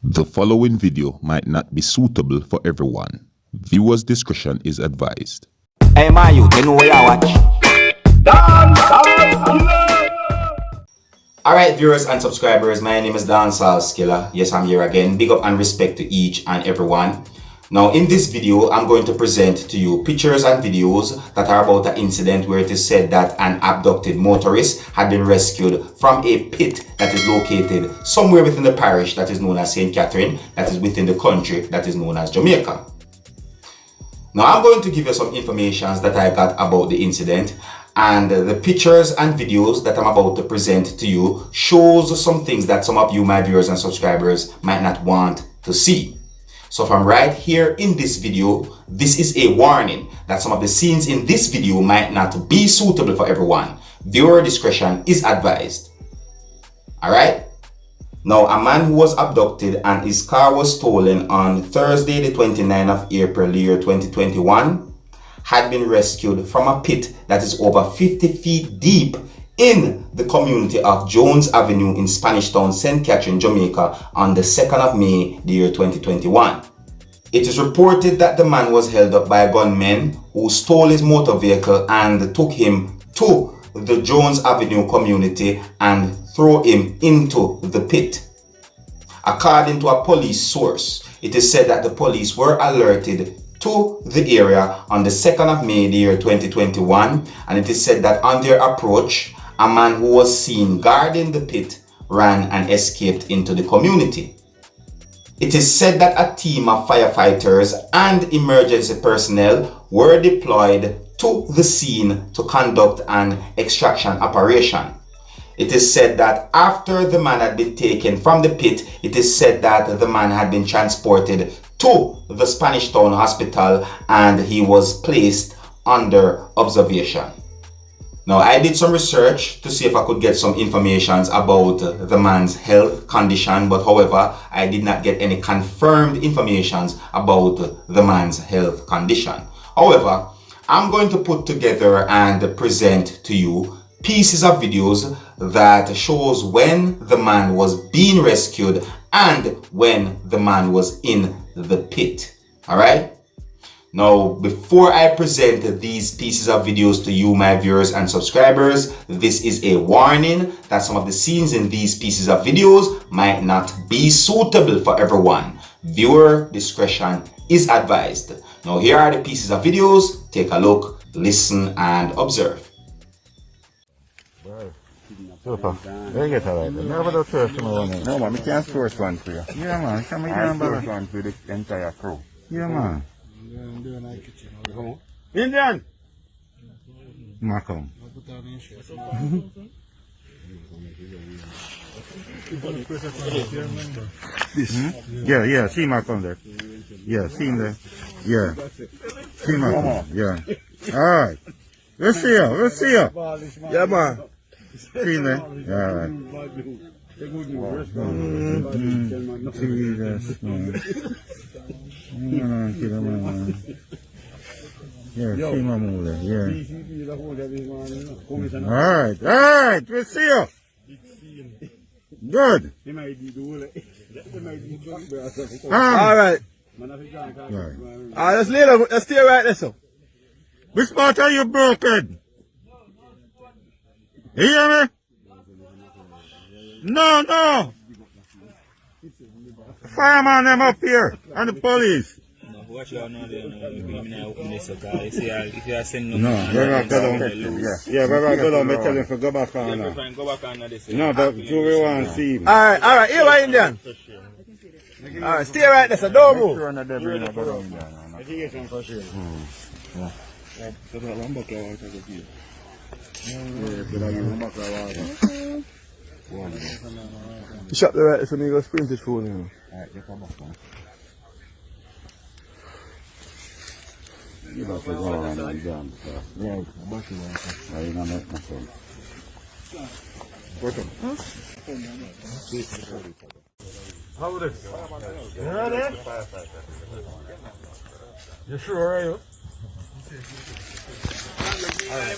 The following video might not be suitable for everyone. Viewers' discretion is advised. Hey my youth, you know where I watch? Alright viewers and subscribers, my name is Dancehall Skiller. Yes, I'm here again. Big up and respect to each and everyone. Now in this video, I'm going to present to you pictures and videos that are about an incident where it is said that an abducted motorist had been rescued from a pit that is located somewhere within the parish that is known as St. Catherine, that is within the country that is known as Jamaica. Now I'm going to give you some information that I got about the incident, and the pictures and videos that I'm about to present to you shows some things that some of you, my viewers and subscribers, might not want to see. So from right here in this video, this is a warning that some of the scenes in this video might not be suitable for everyone. Viewer discretion is advised. Alright? Now, a man who was abducted and his car was stolen on Thursday the 29th of April year 2021 had been rescued from a pit that is over 50 feet deep in the community of Jones Avenue in Spanish Town, St. Catherine, Jamaica on the 2nd of May, the year 2021. It is reported that the man was held up by gunmen who stole his motor vehicle and took him to the Jones Avenue community and threw him into the pit. According to a police source, it is said that the police were alerted to the area on the 2nd of May, the year 2021, and it is said that on their approach, a man who was seen guarding the pit ran and escaped into the community. It is said that a team of firefighters and emergency personnel were deployed to the scene to conduct an extraction operation. It is said that after the man had been taken from the pit, it is said that the man had been transported to the Spanish Town Hospital and he was placed under observation. Now, I did some research to see if I could get some information about the man's health condition, but however, I did not get any confirmed information about the man's health condition. However, I'm going to put together and present to you pieces of videos that shows when the man was being rescued and when the man was in the pit. All right? Now, before I present these pieces of videos to you, my viewers and subscribers, this is a warning that some of the scenes in these pieces of videos might not be suitable for everyone. Viewer discretion is advised. Now, here are the pieces of videos. Take a look, listen, and observe. Super. Very good, alright. Never the first one. No, man, we can't source one for you. Yeah, man. Can we get one for the entire crew? Yeah, man. Indian! Malcolm. Yeah, see Malcolm there. Yeah, see him there. Yeah. See Malcolm. Yeah. Alright. Let's see you. Yeah, man. See him there. Yeah, alright. Jesus, man. Yeah, see my mule. Yeah. Alright, we'll see you. Good. Alright. Let's stay right there, so. Which part are you broken? You hear me? No. Fireman them up here and the police. No, we're not going to go down, tell him to go back on now. No, but we want to see him. Alright, here we Indian. Alright, stay right there, so don't move. You shut the right, so you go sprint it for him. Alright, you come back, man. You have to go around and down. Yeah, back you want. I ain't gonna make myself. Welcome. How are you? You ready? You sure, are you? Alright.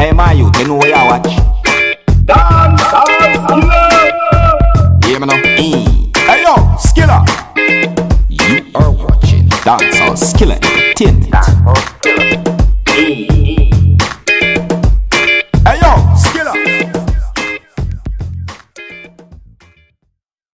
Hey, my youth, you know where you watch? Dancehall Skiller! Hear me now? Hey yo, Skiller! You are watching Dancehall Skiller Entertainment.